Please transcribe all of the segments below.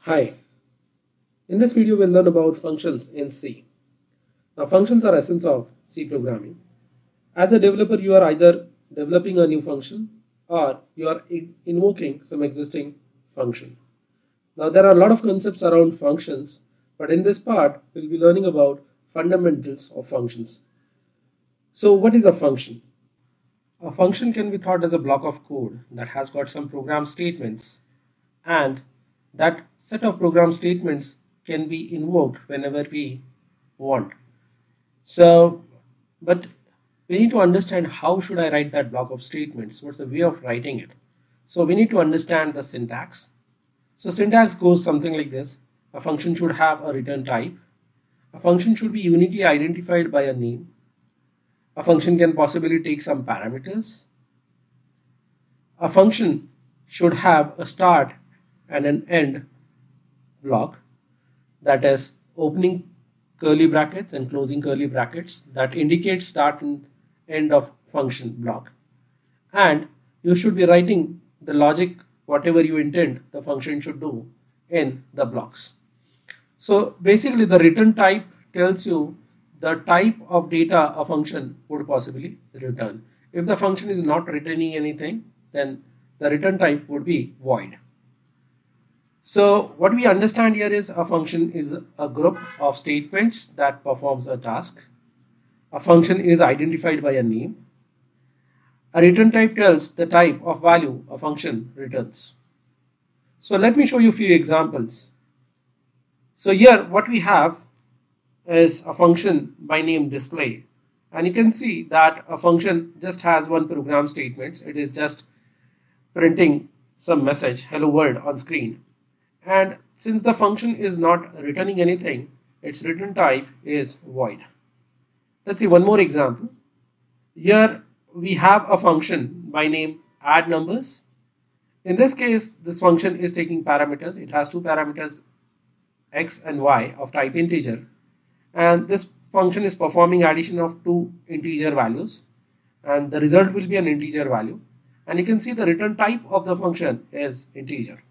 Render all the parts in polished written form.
Hi, in this video we'll learn about functions in C. Now functions are essence of C programming. As a developer you are either developing a new function or you are invoking some existing function. Now there are a lot of concepts around functions, but in this part we'll be learning about fundamentals of functions. So what is a function? A function can be thought as a block of code that has got some program statements, and that set of program statements can be invoked whenever we want. So, but we need to understand how should I write that block of statements? What's the way of writing it? So we need to understand the syntax. So syntax goes something like this. A function should have a return type. A function should be uniquely identified by a name. A function can possibly take some parameters. A function should have a start and an end block, that is opening curly brackets and closing curly brackets that indicate start and end of function block. And you should be writing the logic, whatever you intend the function should do, in the blocks. So basically the return type tells you the type of data a function would possibly return. If the function is not returning anything, then the return type would be void. So what we understand here is a function is a group of statements that performs a task. A function is identified by a name. A return type tells the type of value a function returns. So let me show you a few examples. So here what we have is a function by name display, and you can see that a function just has one program statement. It is just printing some message hello world on screen, and since the function is not returning anything, its return type is void. Let's see one more example. Here we have a function by name add numbers. In this case this function is taking parameters. It has two parameters x and y of type integer, and this function is performing addition of two integer values, and the result will be an integer value, and you can see the return type of the function is integer.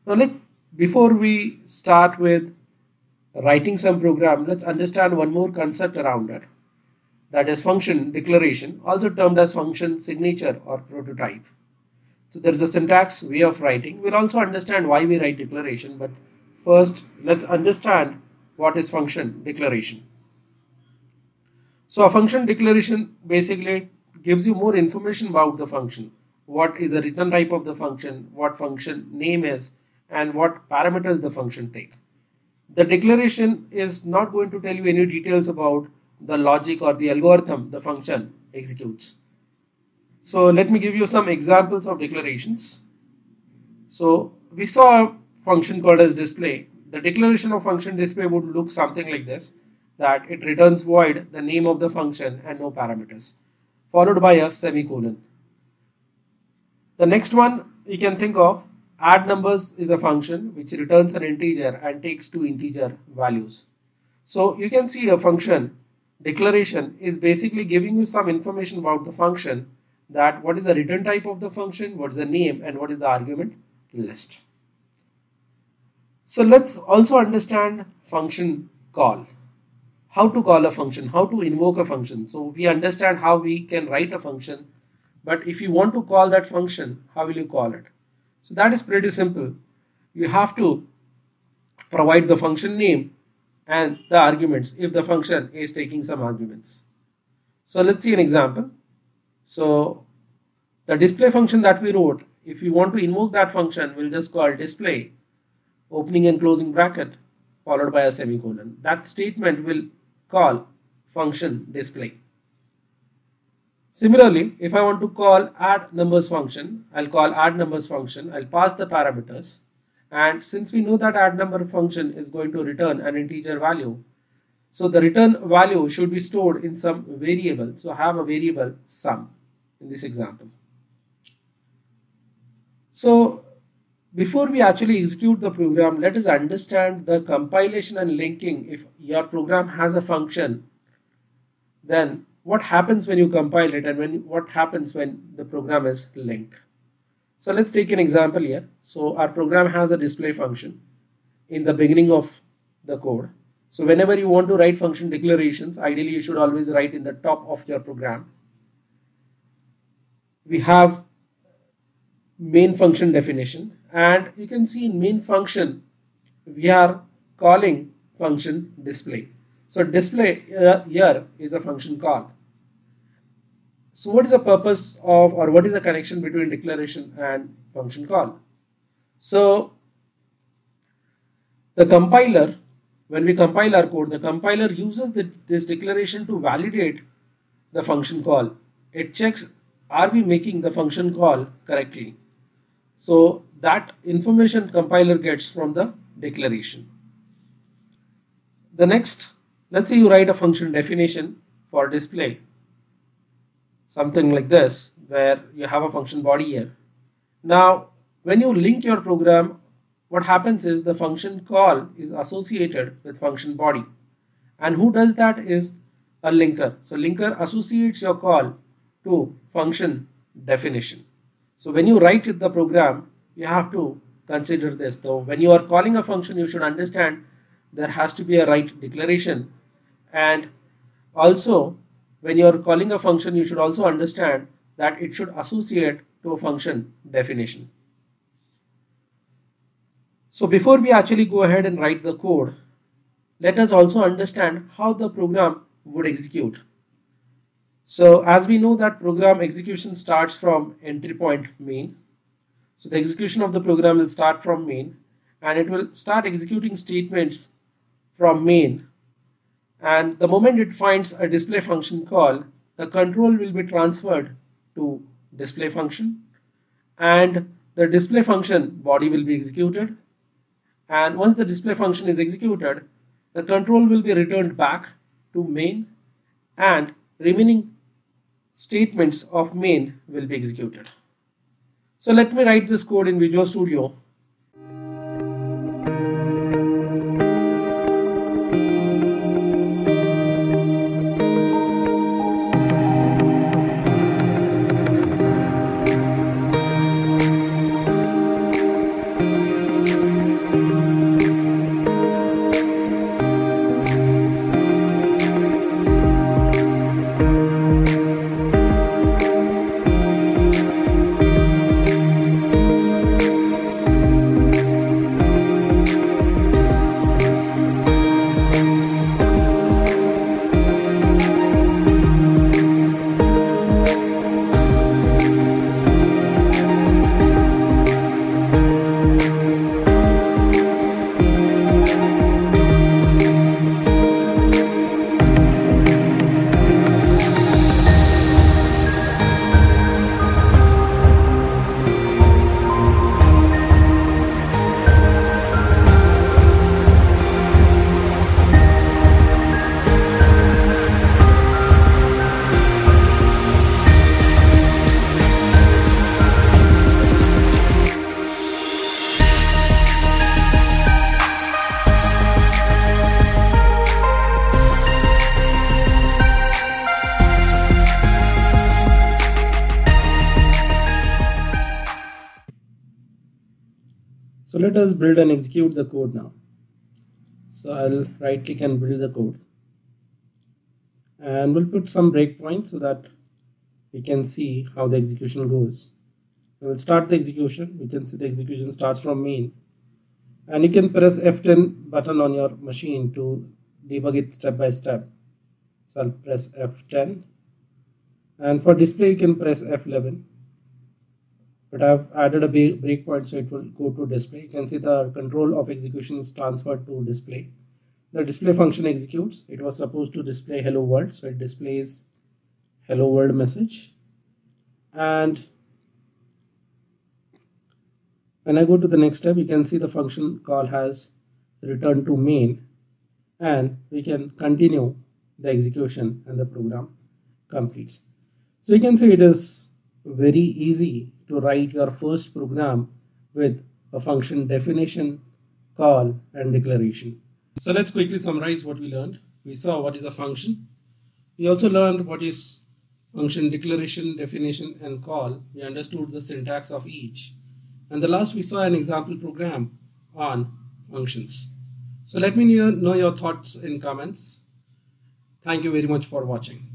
Now before we start with writing some program, let's understand one more concept around it, that is function declaration, also termed as function signature or prototype. So there is a syntax way of writing. We'll also understand why we write declaration, but first let's understand what is function declaration. So a function declaration basically gives you more information about the function. What is the return type of the function, what function name is, and what parameters the function take. The declaration is not going to tell you any details about the logic or the algorithm the function executes. So let me give you some examples of declarations. So we saw a function called as display. The declaration of function display would look something like this, that it returns void the name of the function and no parameters, followed by a semicolon. The next one you can think of, add numbers, is a function which returns an integer and takes two integer values. So you can see a function declaration is basically giving you some information about the function, that what is the return type of the function, what is the name, and what is the argument list. So let's also understand function call. How to call a function, how to invoke a function. So we understand how we can write a function, but if you want to call that function, how will you call it? So that is pretty simple. You have to provide the function name and the arguments if the function is taking some arguments. So let's see an example. So the display function that we wrote, if you want to invoke that function, we'll just call display, opening and closing bracket, followed by a semicolon. That statement will call function display. Similarly, if I want to call add numbers function, I'll call add numbers function, I'll pass the parameters, and since we know that add number function is going to return an integer value, so the return value should be stored in some variable. So I have a variable sum in this example. So before we actually execute the program, let us understand the compilation and linking. If your program has a function, then what happens when you compile it, and what happens when the program is linked. So let's take an example here. So our program has a display function in the beginning of the code. So whenever you want to write function declarations, ideally you should always write in the top of your program. We have main function definition, and you can see in main function we are calling function display. So display here is a function call. So what is the purpose of, or what is the connection between declaration and function call? So the compiler, when we compile our code, the compiler uses this declaration to validate the function call. It checks, are we making the function call correctly? So that information compiler gets from the declaration. The next, let's say you write a function definition for display, something like this, where you have a function body here. Now when you link your program, what happens is the function call is associated with function body, and who does that is a linker. So linker associates your call to function definition. So when you write the program, you have to consider this. Though when you are calling a function, you should understand there has to be a right declaration, and also when you are calling a function, you should also understand that it should associate to a function definition. So before we actually go ahead and write the code, let us also understand how the program would execute. So as we know that program execution starts from entry point main. So the execution of the program will start from main, and it will start executing statements from main. And the moment it finds a display function call, the control will be transferred to display function, and the display function body will be executed. And once the display function is executed, the control will be returned back to main, and remaining statements of main will be executed. So let me write this code in Visual Studio. So let us build and execute the code now. So I'll right click and build the code, and we'll put some breakpoints so that we can see how the execution goes. We'll start the execution. We can see the execution starts from main, and you can press F10 button on your machine to debug it step by step. So I'll press F10, and for display you can press F11. But I've added a breakpoint, so it will go to display. You can see the control of execution is transferred to display. The display function executes. It was supposed to display hello world, so it displays hello world message. And when I go to the next step, you can see the function call has returned to main, and we can continue the execution and the program completes. So you can see it is very easy to write your first program with a function definition, call, and declaration. So let's quickly summarize what we learned. We saw what is a function. We also learned what function declaration, definition, and call. We understood the syntax of each. And the last we saw an example program on functions. So let me know your thoughts in comments. Thank you very much for watching.